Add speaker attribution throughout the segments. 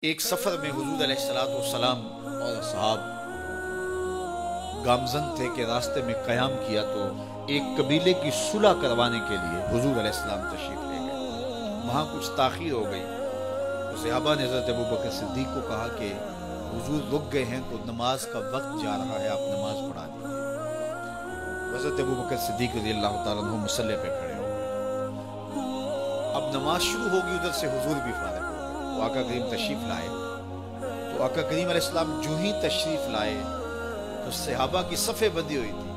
Speaker 1: ایک سفر میں حضور علیہ السلام اور اصحاب گامزن تھے کہ راستے میں قیام کیا تو ایک قبیلے کی صلح کروانے کے لیے حضور علیہ السلام تشریف لے گئے۔ وہاں کچھ تاخیر ہو گئی تو صحابہ نے حضرت ابوبکر صدیق کو کہا کہ حضور رک گئے ہیں تو نماز کا وقت جا رہا ہے، آپ نماز پڑھا دیجیے۔ حضرت ابوبکر صدیق رضی اللہ تعالیٰ عنہ مصلی پہ کھڑے ہو گئے۔ اب نماز شروع ہوگی، ادھر سے حضور بھی فارغ ہو گئے تو آقا کریم تشریف لائے۔ تو آقا کریم علیہ السلام جو ہی تشریف لائے تو صحابہ کی صفیں بندی ہوئی تھی،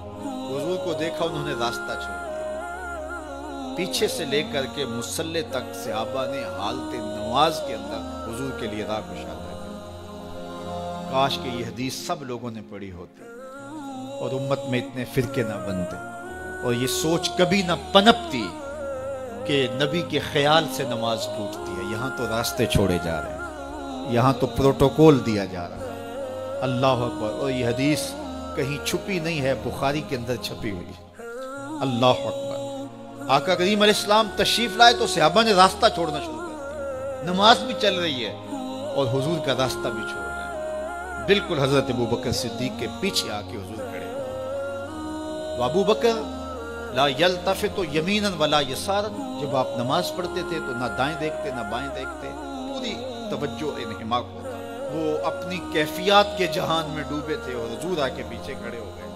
Speaker 1: حضور کو دیکھا انہوں نے راستہ چھوڑ دیا۔ پیچھے سے لے کر کے مصلی تک صحابہ نے حالت نماز کے اندر حضور کے لیے راہ گشادہ کی۔ کاش کہ یہ حدیث سب لوگوں نے پڑھی ہوتی اور امت میں اتنے فرقے نہ بنتے اور یہ سوچ کبھی نہ پنپتی کہ نبی کے خیال سے نماز ٹوٹتی ہے۔ یہاں تو راستے چھوڑے جا رہے ہیں، یہاں تو پروٹوکول دیا جا رہا ہے۔ اللہ اکبر۔ اور یہ حدیث کہیں چھپی نہیں ہے، بخاری کے اندر چھپی ہوئی ہے۔ اللہ اکبر۔ آقا کریم علیہ السلام تشریف لائے تو صحابہ نے راستہ چھوڑنا شروع کر دیا۔ نماز بھی چل رہی ہے اور حضور کا راستہ بھی چھوڑ رہے ہیں۔ بالکل حضرت ابوبکر صدیق کے پیچھے آ کے حضور کھڑے ہوئے۔ وابو بکر لا یلتفت یمینا ولا یسارا، جب آپ نماز پڑھتے تھے تو نہ دائیں دیکھتے نہ بائیں دیکھتے، پوری توجہ انہماک ہوتا۔ وہ اپنی کیفیات کے جہان میں ڈوبے تھے اور حضور آ کے پیچھے کھڑے ہو گئے۔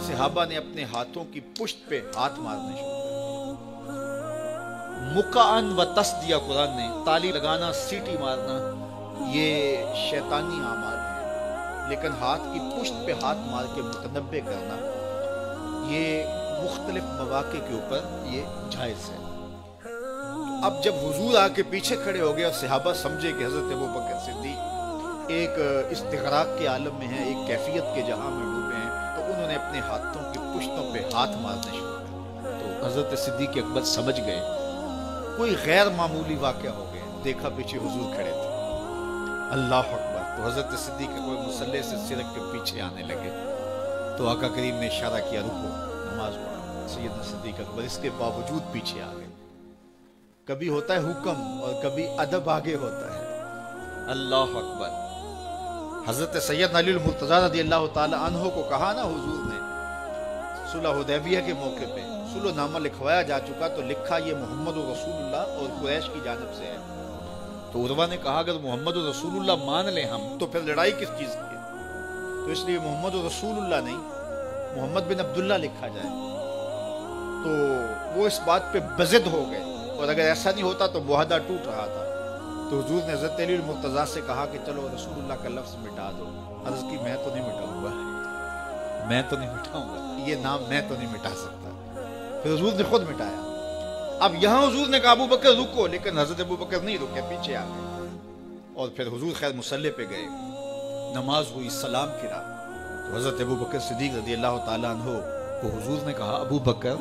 Speaker 1: صحابہ نے اپنے ہاتھوں کی پشت پہ ہاتھ مارنے شروع کر دیے۔ مکعن و تصدیہ، قرآن نے تالی لگانا، سیٹی مارنا یہ شیطانی اعمال ہیں، لیکن ہاتھ کی پشت پہ ہاتھ مار کے متنبع کرنا یہ مختلف مواقع کے اوپر یہ جائز ہے۔ اب جب حضور آ کے پیچھے کھڑے ہو گئے اور صحابہ سمجھے کہ حضرت ابوبکر صدیق ایک استغراق کے عالم میں ہیں، ایک کیفیت کے جہاں میں ڈوبے ہیں، تو انہوں نے اپنے ہاتھوں کی پشتوں پہ ہاتھ مارنے شروع کر دیے۔ تو حضرت صدیق اکبر سمجھ گئے کوئی غیر معمولی واقعہ ہو گیا۔ دیکھا پیچھے حضور کھڑے تھے۔ اللہ اکبر۔ تو حضرت صدیق کوئی مصلی سے سرک کے پیچھے آنے لگے تو آقا کریم نے اشارہ کیا، رکو، نماز پڑھو۔ سیدنا صدیق اکبر اس کے باوجود پیچھے آ گئے۔ کبھی ہوتا ہے حکم اور کبھی ادب آگے ہوتا ہے۔ اللہ اکبر۔ حضرت سیدنا علی المرتضیٰ رضی اللہ تعالی عنہ کو کہا نا حضور نے صلح حدیبیہ کے موقع پہ، صلح نامہ لکھوایا جا چکا تو لکھا یہ محمد رسول اللہ اور قریش کی جانب سے ہے۔ تو عروہ نے کہا اگر محمد رسول اللہ مان لیں ہم تو پھر لڑائی کس چیز کی ہے؟ تو اس لیے محمد رسول اللہ نہیں، محمد بن عبداللہ لکھا جائے۔ تو وہ اس بات پہ بضد ہو گئے، اور اگر ایسا نہیں ہوتا تو معاہدہ ٹوٹ رہا تھا۔ تو حضور نے حضرت علی المرتضیٰ سے کہا کہ چلو رسول اللہ کا لفظ مٹا دو۔ عرض کی میں تو نہیں مٹاؤں گا، میں تو نہیں مٹاؤں گا، یہ نام میں تو نہیں مٹا سکتا۔ پھر حضور نے خود مٹایا۔ اب یہاں حضور نے کہا ابو بکر رکو، لیکن حضرت ابو بکر نہیں رکے، پیچھے آ گئے۔ اور پھر حضور خیر مصلی پہ گئے، نماز ہوئی، سلام پھرا تو حضرت ابو بکر صدیق رضی اللہ تعالیٰ عنہ کو حضور نے کہا ابو بکر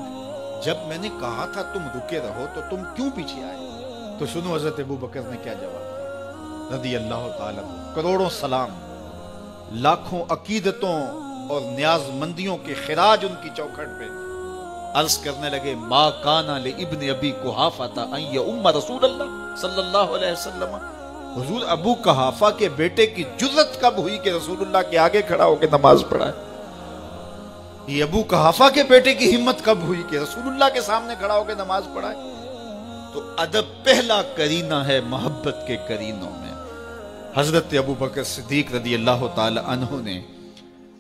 Speaker 1: جب میں نے کہا تھا تم رکے رہو تو تم کیوں پیچھے آئے؟ تو سنو حضرت ابو بکر نے کیا جواب دیا رضی اللہ تعالیٰ عنہ۔ کروڑوں سلام، لاکھوں عقیدتوں اور نیاز مندیوں کے خراج ان کی چوکھٹ پہ عرض کرنے لگے ما کان لابن ابی قحافہ ان یؤم رسول اللہ صلی اللہ علیہ وسلم۔ حضور ابو قحافہ کے بیٹے کی جرت کب ہوئی کہ رسول اللہ کے آگے کھڑا ہو کے نماز پڑھائے؟ یہ ابو قحافہ کے بیٹے کی ہمت کب ہوئی کہ رسول اللہ کے سامنے کھڑا ہو کے نماز پڑھائے؟ تو ادب پہلا کرینہ ہے محبت کے کرینوں میں۔ حضرت ابو بکر صدیق رضی اللہ تعالی عنہ نے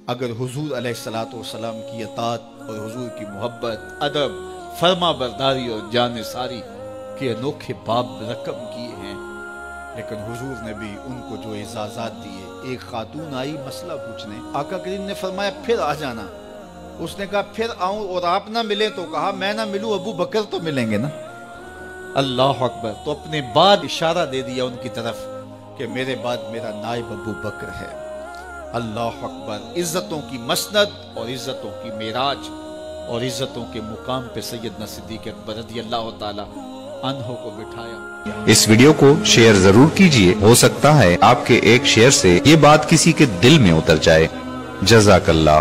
Speaker 1: اگر حضور علیہ السلام کی اطاعت اور حضور کی محبت، ادب، فرما برداری اور جانثاری کے انوکھے باب رقم کیے ہیں، لیکن حضور نے بھی ان کو جو اعزازات دیے۔ ایک خاتون آئی مسئلہ پوچھنے، آقا کریم نے فرمایا پھر آ جانا۔ اس نے کہا پھر آؤں اور آپ نہ ملیں، تو کہا میں نہ ملوں ابو بکر تو ملیں گے نا۔ اللہ اکبر۔ تو اپنے بعد اشارہ دے دیا ان کی طرف کہ میرے بعد میرا نائب ابو بکر ہے۔ اللہ اکبر۔ عزتوں کی مسند اور عزتوں کی معراج اور عزتوں کے مقام پہ سیدنا صدیق اکبر رضی اللہ تعالی عنہ کو بٹھایا۔
Speaker 2: اس ویڈیو کو شیئر ضرور کیجئے، ہو سکتا ہے آپ کے ایک شیئر سے یہ بات کسی کے دل میں اتر جائے۔ جزاک اللہ۔